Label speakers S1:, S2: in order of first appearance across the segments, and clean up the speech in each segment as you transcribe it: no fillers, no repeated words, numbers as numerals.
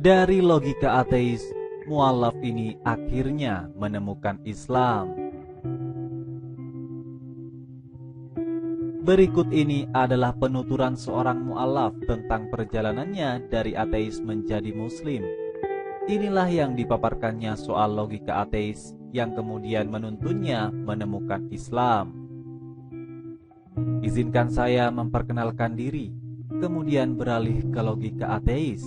S1: Dari logika ateis, mualaf ini akhirnya menemukan Islam. Berikut ini adalah penuturan seorang mualaf tentang perjalanannya dari ateis menjadi muslim. Inilah yang dipaparkannya soal logika ateis yang kemudian menuntunnya menemukan Islam. Izinkan saya memperkenalkan diri, kemudian beralih ke logika ateis.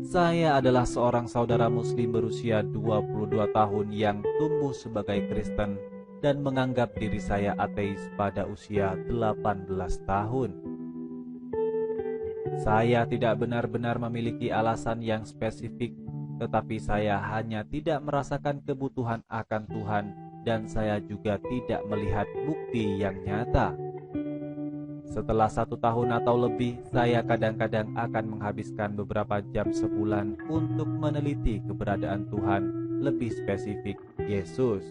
S1: Saya adalah seorang saudara muslim berusia 22 tahun yang tumbuh sebagai Kristen dan menganggap diri saya ateis pada usia 18 tahun. Saya tidak benar-benar memiliki alasan yang spesifik, tetapi saya hanya tidak merasakan kebutuhan akan Tuhan dan saya juga tidak melihat bukti yang nyata. Setelah 1 tahun atau lebih, saya kadang-kadang akan menghabiskan beberapa jam sebulan untuk meneliti keberadaan Tuhan, lebih spesifik Yesus.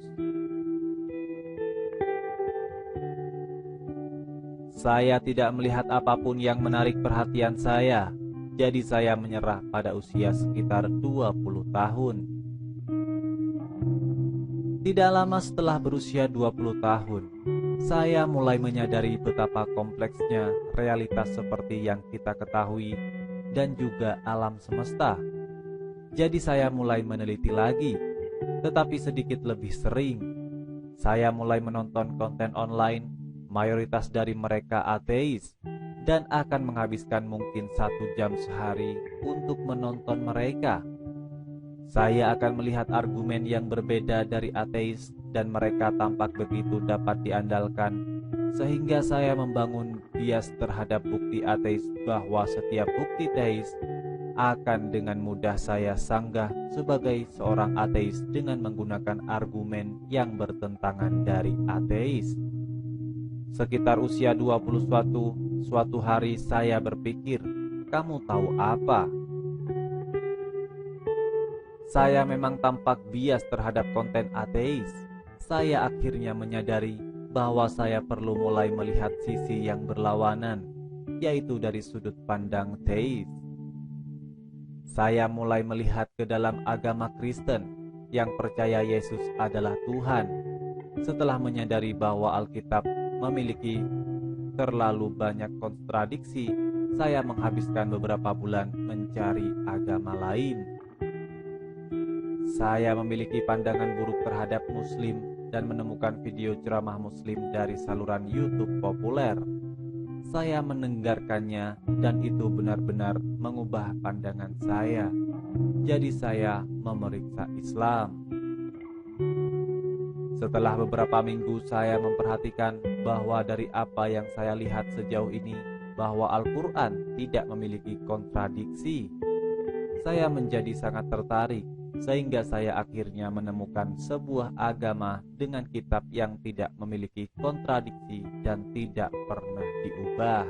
S1: Saya tidak melihat apapun yang menarik perhatian saya, jadi saya menyerah pada usia sekitar 20 tahun. Tidak lama setelah berusia 20 tahun, saya mulai menyadari betapa kompleksnya realitas seperti yang kita ketahui dan juga alam semesta. Jadi saya mulai meneliti lagi, tetapi sedikit lebih sering. Saya mulai menonton konten online, mayoritas dari mereka ateis, dan akan menghabiskan mungkin 1 jam sehari untuk menonton mereka. Saya akan melihat argumen yang berbeda dari ateis dan mereka tampak begitu dapat diandalkan, sehingga saya membangun bias terhadap bukti ateis bahwa setiap bukti teis akan dengan mudah saya sanggah sebagai seorang ateis dengan menggunakan argumen yang bertentangan dari ateis. Sekitar usia 21, suatu hari saya berpikir, kamu tahu apa? Saya memang tampak bias terhadap konten ateis. Saya akhirnya menyadari bahwa saya perlu mulai melihat sisi yang berlawanan, yaitu dari sudut pandang teis. Saya mulai melihat ke dalam agama Kristen yang percaya Yesus adalah Tuhan. Setelah menyadari bahwa Alkitab memiliki terlalu banyak kontradiksi, saya menghabiskan beberapa bulan mencari agama lain. Saya memiliki pandangan buruk terhadap Muslim dan menemukan video ceramah Muslim dari saluran YouTube populer. Saya mendengarkannya dan itu benar-benar mengubah pandangan saya. Jadi saya memeriksa Islam. Setelah beberapa minggu saya memperhatikan bahwa dari apa yang saya lihat sejauh ini, bahwa Al-Quran tidak memiliki kontradiksi. Saya menjadi sangat tertarik, sehingga saya akhirnya menemukan sebuah agama dengan kitab yang tidak memiliki kontradiksi dan tidak pernah diubah.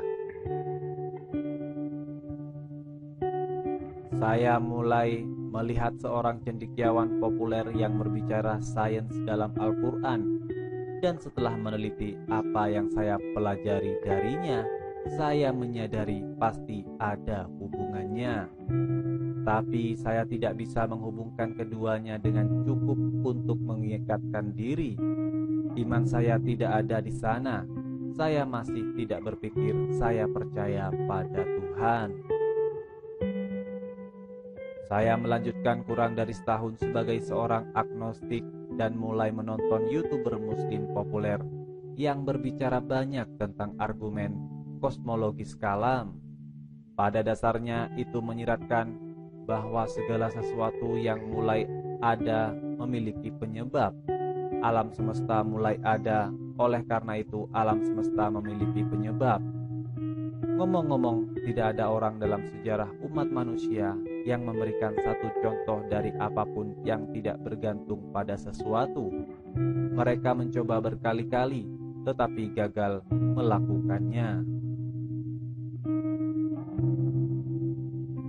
S1: Saya mulai melihat seorang cendekiawan populer yang berbicara sains dalam Al-Quran, dan setelah meneliti apa yang saya pelajari darinya, saya menyadari pasti ada hubungannya. Tapi saya tidak bisa menghubungkan keduanya dengan cukup untuk mengikatkan diri. Iman saya tidak ada di sana. Saya masih tidak berpikir saya percaya pada Tuhan. Saya melanjutkan kurang dari setahun sebagai seorang agnostik dan mulai menonton YouTuber Muslim populer yang berbicara banyak tentang argumen kosmologis kalam. Pada dasarnya itu menyiratkan bahwa segala sesuatu yang mulai ada memiliki penyebab. Alam semesta mulai ada, oleh karena itu alam semesta memiliki penyebab. Ngomong-ngomong, tidak ada orang dalam sejarah umat manusia yang memberikan satu contoh dari apapun yang tidak bergantung pada sesuatu. Mereka mencoba berkali-kali, tetapi gagal melakukannya.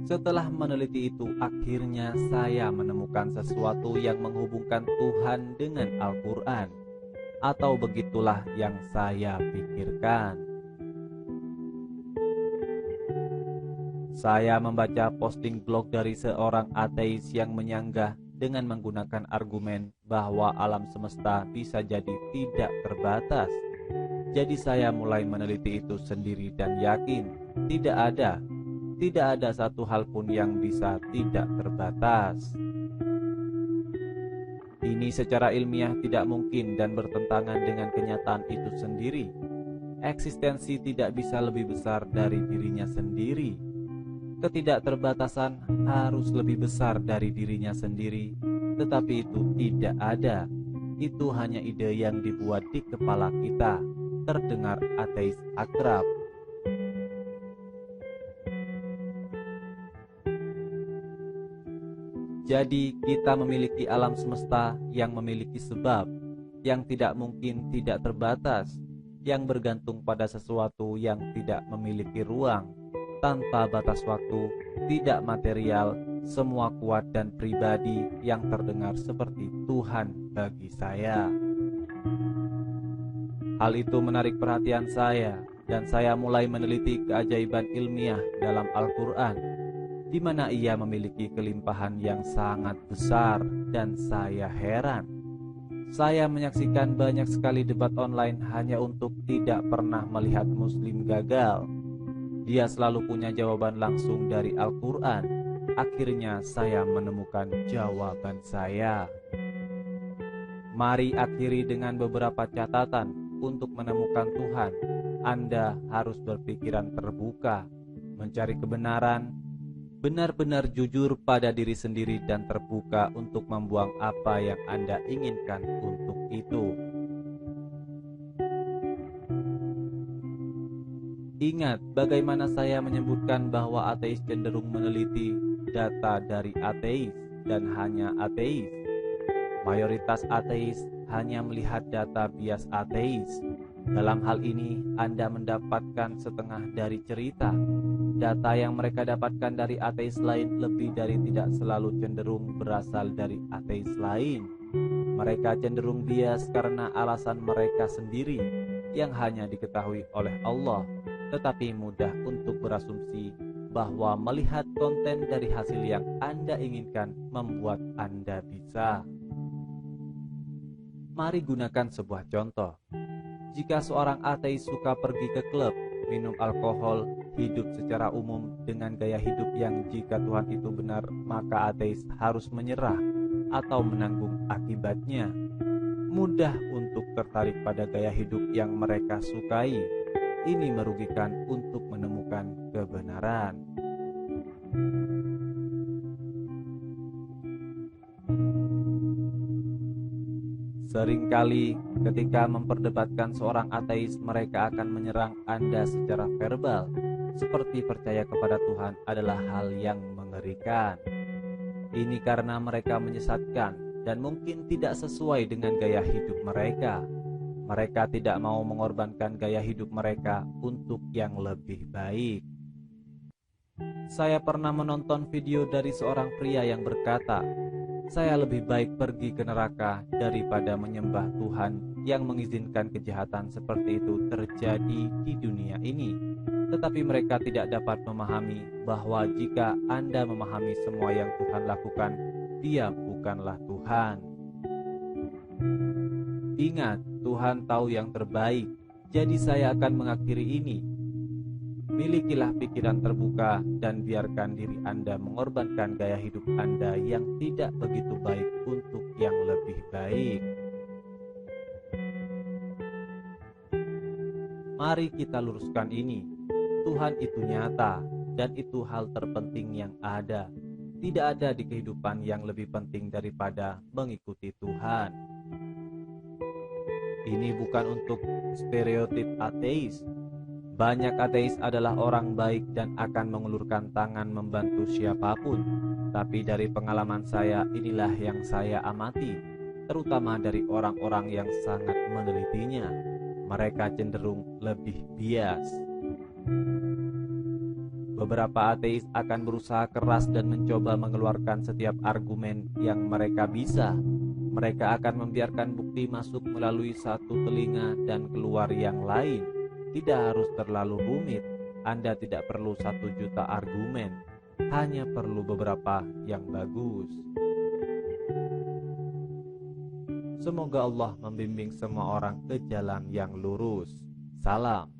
S1: Setelah meneliti itu, akhirnya saya menemukan sesuatu yang menghubungkan Tuhan dengan Al-Quran. Atau begitulah yang saya pikirkan. Saya membaca posting blog dari seorang ateis yang menyanggah dengan menggunakan argumen bahwa alam semesta bisa jadi tidak terbatas. Jadi saya mulai meneliti itu sendiri dan yakin tidak ada satu hal pun yang bisa tidak terbatas. Ini secara ilmiah tidak mungkin dan bertentangan dengan kenyataan itu sendiri. Eksistensi tidak bisa lebih besar dari dirinya sendiri. Ketidakterbatasan harus lebih besar dari dirinya sendiri, tetapi itu tidak ada. Itu hanya ide yang dibuat di kepala kita. Terdengar ateis akrab. Jadi kita memiliki alam semesta yang memiliki sebab, yang tidak mungkin tidak terbatas, yang bergantung pada sesuatu yang tidak memiliki ruang, tanpa batas waktu, tidak material, semua kuat dan pribadi yang terdengar seperti Tuhan bagi saya. Hal itu menarik perhatian saya, dan saya mulai meneliti keajaiban ilmiah dalam Al-Quran, di mana ia memiliki kelimpahan yang sangat besar, dan saya heran. Saya menyaksikan banyak sekali debat online hanya untuk tidak pernah melihat Muslim gagal. Dia selalu punya jawaban langsung dari Al-Quran. Akhirnya saya menemukan jawaban saya. Mari akhiri dengan beberapa catatan. Untuk menemukan Tuhan, Anda harus berpikiran terbuka, mencari kebenaran, benar-benar jujur pada diri sendiri dan terbuka untuk membuang apa yang Anda inginkan untuk itu. Ingat bagaimana saya menyebutkan bahwa ateis cenderung meneliti data dari ateis dan hanya ateis. Mayoritas ateis hanya melihat data bias ateis. Dalam hal ini, Anda mendapatkan setengah dari cerita. Data yang mereka dapatkan dari ateis lain lebih dari tidak selalu cenderung berasal dari ateis lain. Mereka cenderung bias karena alasan mereka sendiri yang hanya diketahui oleh Allah, tetapi mudah untuk berasumsi bahwa melihat konten dari hasil yang Anda inginkan membuat Anda bisa. Mari gunakan sebuah contoh. Jika seorang ateis suka pergi ke klub, minum alkohol, hidup secara umum dengan gaya hidup yang jika Tuhan itu benar, maka ateis harus menyerah atau menanggung akibatnya. Mudah untuk tertarik pada gaya hidup yang mereka sukai. Ini merugikan untuk menemukan kebenaran. Seringkali ketika memperdebatkan seorang ateis, mereka akan menyerang Anda secara verbal, seperti percaya kepada Tuhan adalah hal yang mengerikan. Ini karena mereka menyesatkan dan mungkin tidak sesuai dengan gaya hidup mereka. Mereka tidak mau mengorbankan gaya hidup mereka untuk yang lebih baik. Saya pernah menonton video dari seorang pria yang berkata, "Saya lebih baik pergi ke neraka daripada menyembah Tuhan yang mengizinkan kejahatan seperti itu terjadi di dunia ini." Tetapi mereka tidak dapat memahami bahwa jika Anda memahami semua yang Tuhan lakukan, Dia bukanlah Tuhan. Ingat, Tuhan tahu yang terbaik. Jadi saya akan mengakhiri ini. Milikilah pikiran terbuka dan biarkan diri Anda mengorbankan gaya hidup Anda yang tidak begitu baik untuk yang lebih baik. Mari kita luruskan ini. Tuhan itu nyata dan itu hal terpenting yang ada. Tidak ada di kehidupan yang lebih penting daripada mengikuti Tuhan. Ini bukan untuk stereotip ateis. Banyak ateis adalah orang baik dan akan mengulurkan tangan membantu siapapun. Tapi dari pengalaman saya, inilah yang saya amati, terutama dari orang-orang yang sangat menelitinya. Mereka cenderung lebih bias. Beberapa ateis akan berusaha keras dan mencoba mengeluarkan setiap argumen yang mereka bisa. Mereka akan membiarkan bukti masuk melalui satu telinga dan keluar yang lain. Tidak harus terlalu rumit. Anda tidak perlu 1 juta argumen, hanya perlu beberapa yang bagus. Semoga Allah membimbing semua orang ke jalan yang lurus. Salam.